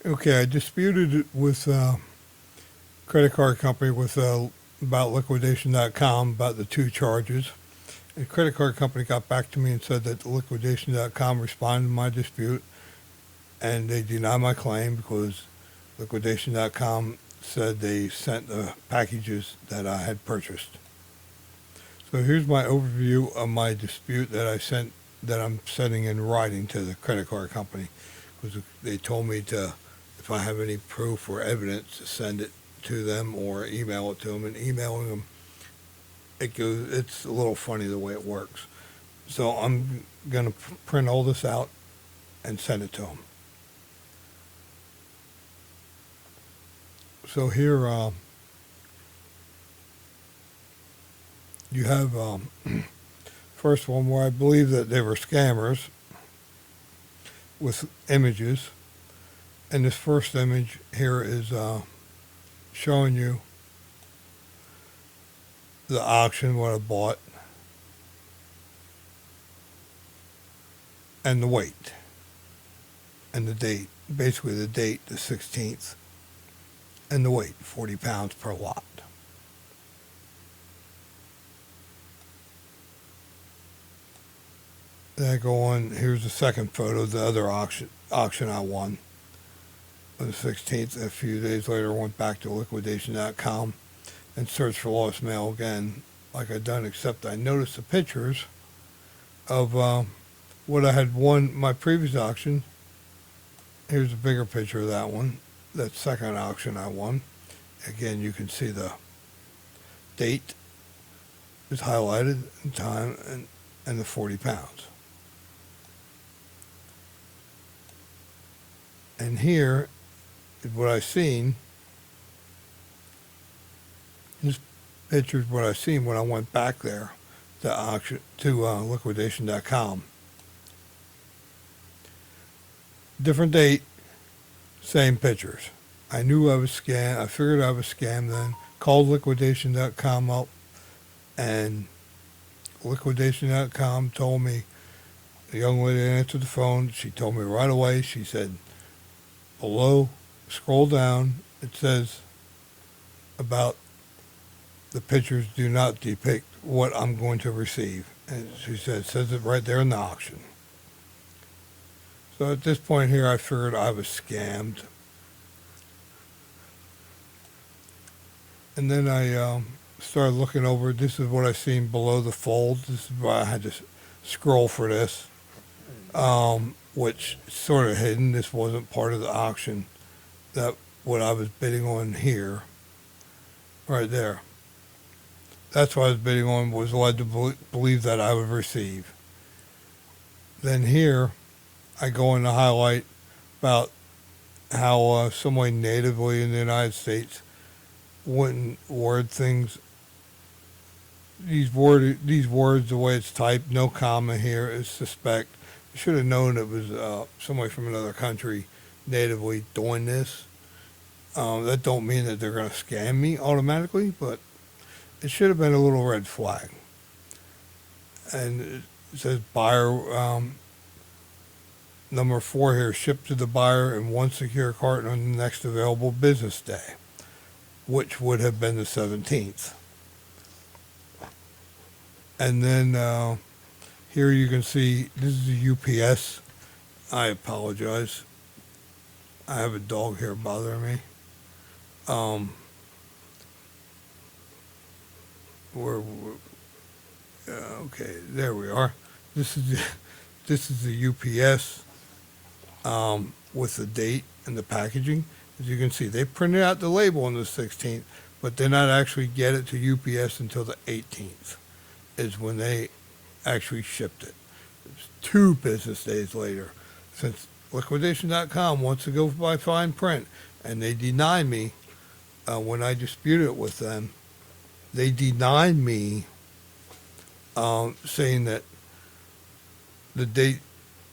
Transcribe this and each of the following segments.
Okay, I disputed it with credit card company with about liquidation.com about the two charges. The credit card company got back to me and said that liquidation.com responded to my dispute and they denied my claim because liquidation.com said they sent the packages that I had purchased. So here's my overview of my dispute that I'm sending in writing to the credit card company because they told me to, if I have any proof or evidence, to send it to them or email it to them. And emailing them, it's a little funny the way it works. So I'm gonna print all this out and send it to them. So here you have first one where I believe that they were scammers with images. And this first image here is showing you the auction, what I bought, and the weight, and the date. Basically the date, the 16th, and the weight, 40 pounds per lot. Then I go on, here's the second photo, the other auction I won on the 16th. A few days later, I went back to liquidation.com and searched for lost mail again, like I'd done, except I noticed the pictures of what I had won my previous auction. Here's a bigger picture of that one, that second auction I won. Again, you can see the date is highlighted, and time, and the 40 pounds. And here is what I seen. This picture is what I seen when I went back there to auction to liquidation.com. Different date, same pictures. I knew I was scammed. I figured I was scammed then. Called liquidation.com up, and liquidation.com told me, the young lady answered the phone. She told me right away. She said, below, scroll down, it says about the pictures do not depict what I'm going to receive. And she said, it says it right there in the auction. So at this point here, I figured I was scammed. And then I started looking over. This is what I seen below the fold. This is why I had to scroll for this, which is sort of hidden. This wasn't part of the auction. That what I was bidding on here, right there. That's what I was bidding on, was led to believe that I would receive. Then here, I go in to highlight about how someone natively in the United States wouldn't word things. These words, the way it's typed, no comma here is suspect. I should have known it was somebody from another country natively doing this. That don't mean that they're going to scam me automatically, but it should have been a little red flag. And it says buyer, number 4 here, shipped to the buyer in one secure carton on the next available business day, which would have been the 17th. And then here you can see, this is a UPS. I apologize. I have a dog here bothering me. Okay, there we are. This is the UPS with the date and the packaging. As you can see, they printed out the label on the 16th, but did not actually get it to UPS until the 18th, is when they actually shipped it. It's 2 business days later. Since liquidation.com wants to go by fine print, and they denied me when I disputed it with them. They denied me, saying that the date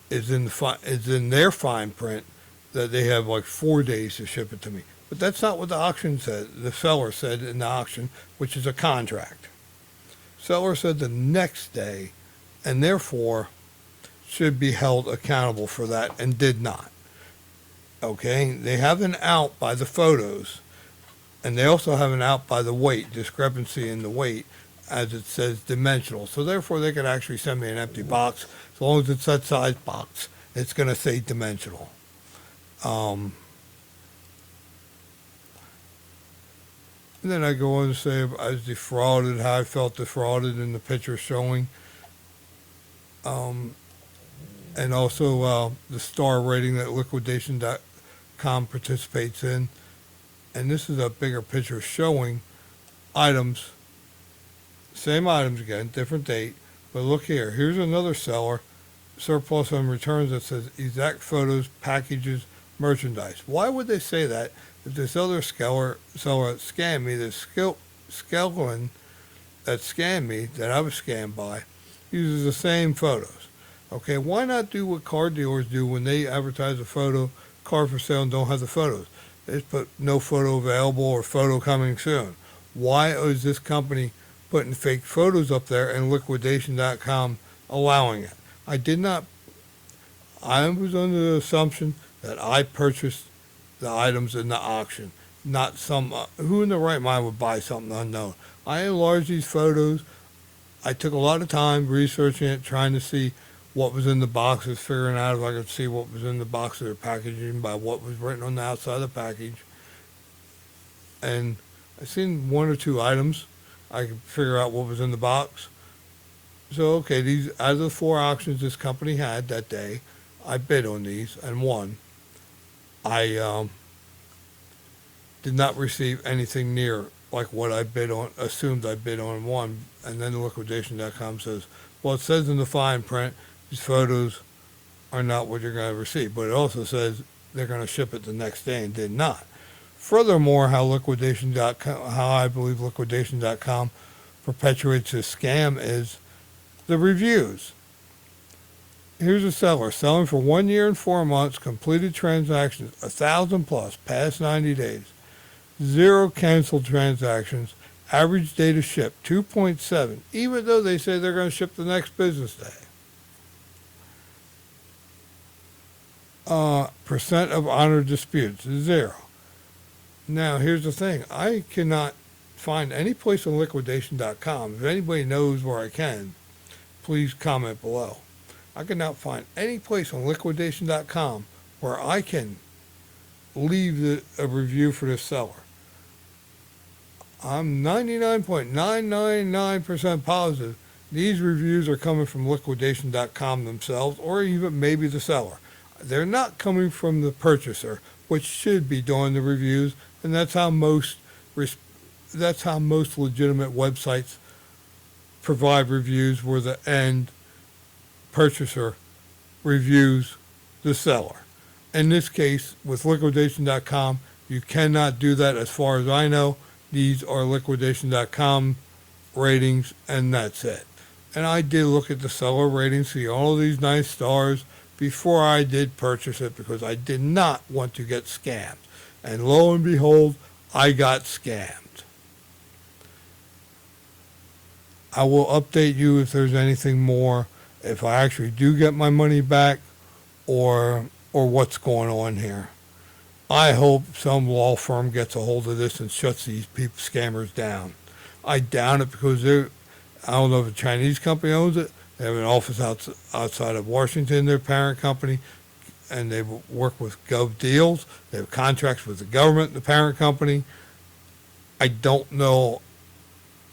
is in their fine print, that they have like 4 days to ship it to me. But that's not what the auction said. The seller said in the auction, which is a contract. Seller said the next day, and therefore should be held accountable for that, and did not. Okay, they have an out by the photos, and they also have an out by the weight, discrepancy in the weight, as it says dimensional. So therefore, they could actually send me an empty box. As long as it's that size box, it's going to say dimensional. And then I go on to say I was defrauded, how I felt defrauded in the picture showing. And also the star rating that liquidation.com participates in. And this is a bigger picture showing items, same items again, different date. But look here, here's another seller, surplus on returns, that says exact photos, packages, merchandise. Why would they say that if this other seller that scammed me, this Skelton that scammed me, that I was scammed by, uses the same photos? Okay, why not do what car dealers do when they advertise a photo, car for sale, and don't have the photos? They just put no photo available or photo coming soon. Why is this company putting fake photos up there and liquidation.com allowing it? I was under the assumption that I purchased the items in the auction, not some, who in the right mind would buy something unknown? I enlarged these photos. I took a lot of time researching it, trying to see what was in the boxes, figuring out if I could see what was in the box of their packaging by what was written on the outside of the package. And I seen one or two items. I could figure out what was in the box. So, okay, these, out of the 4 auctions this company had that day, I bid on these and won. I did not receive anything near like what I bid on, assumed I bid on and won. And then the liquidation.com says, well, it says in the fine print, these photos are not what you're going to receive. But it also says they're going to ship it the next day and did not. Furthermore, how I believe liquidation.com perpetuates this scam is the reviews. Here's a seller selling for 1 year and 4 months, completed transactions 1,000 plus, past 90 days, 0 canceled transactions, average date of ship 2.7, even though they say they're going to ship the next business day. Percent of honored disputes, 0. Now, here's the thing. I cannot find any place on liquidation.com. If anybody knows where I can, please comment below. I cannot find any place on liquidation.com where I can leave a review for this seller. I'm 99.999% positive these reviews are coming from liquidation.com themselves, or even maybe the seller. They're not coming from the purchaser, which should be doing the reviews, and that's how most legitimate websites provide reviews, where the end purchaser reviews the seller. In this case, with liquidation.com, you cannot do that as far as I know. These are liquidation.com ratings, and that's it. And I did look at the seller ratings, see all of these nice stars before I did purchase it, because I did not want to get scammed. And lo and behold, I got scammed. I will update you if there's anything more, if I actually do get my money back, or what's going on here. I hope some law firm gets a hold of this and shuts these scammers down. I doubt it, because I don't know if a Chinese company owns it. They have an office outside of Washington, their parent company, and they work with Gov Deals. They have contracts with the government, the parent company. I don't know,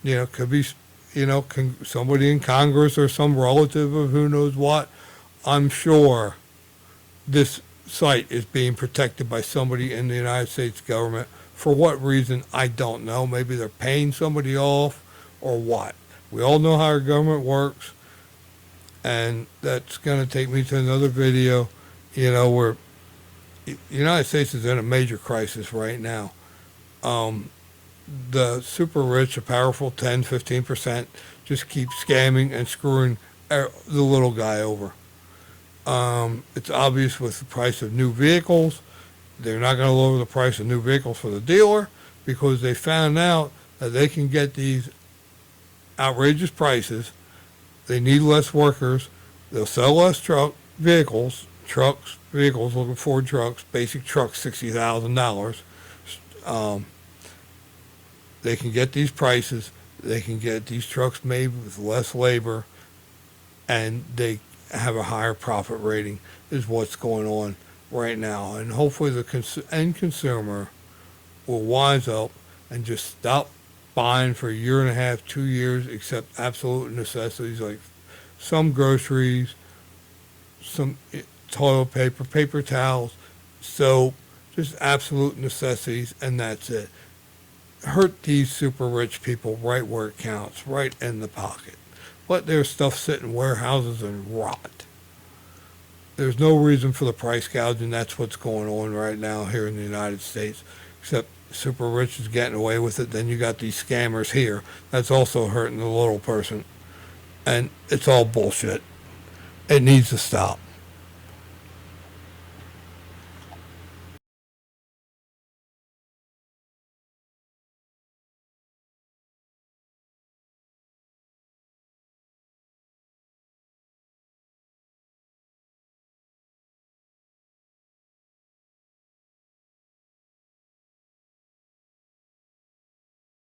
could be, somebody in Congress or some relative of who knows what. I'm sure this site is being protected by somebody in the United States government. For what reason, I don't know. Maybe they're paying somebody off or what. We all know how our government works, and that's going to take me to another video, where the United States is in a major crisis right now. The super rich, the powerful 10, 15% just keep scamming and screwing the little guy over. It's obvious with the price of new vehicles. They're not going to lower the price of new vehicles for the dealer, because they found out that they can get these outrageous prices. They need less workers. They'll sell less vehicles trucks, vehicles, looking Ford trucks, basic trucks, $60,000. Um, they can get these prices. They can get these trucks made with less labor, and they have a higher profit rating. Is what's going on right now, and hopefully the end consumer will wise up and just stop buying for a year and a half, 2 years, except absolute necessities like some groceries, some toilet paper, paper towels, soap, just absolute necessities, and that's it. Hurt these super rich people right where it counts, right in the pocket. Let their stuff sit in warehouses and rot. There's no reason for the price gouging. That's what's going on right now here in the United States, except super rich is getting away with it. Then you got these scammers here. That's also hurting the little person. And it's all bullshit. It needs to stop.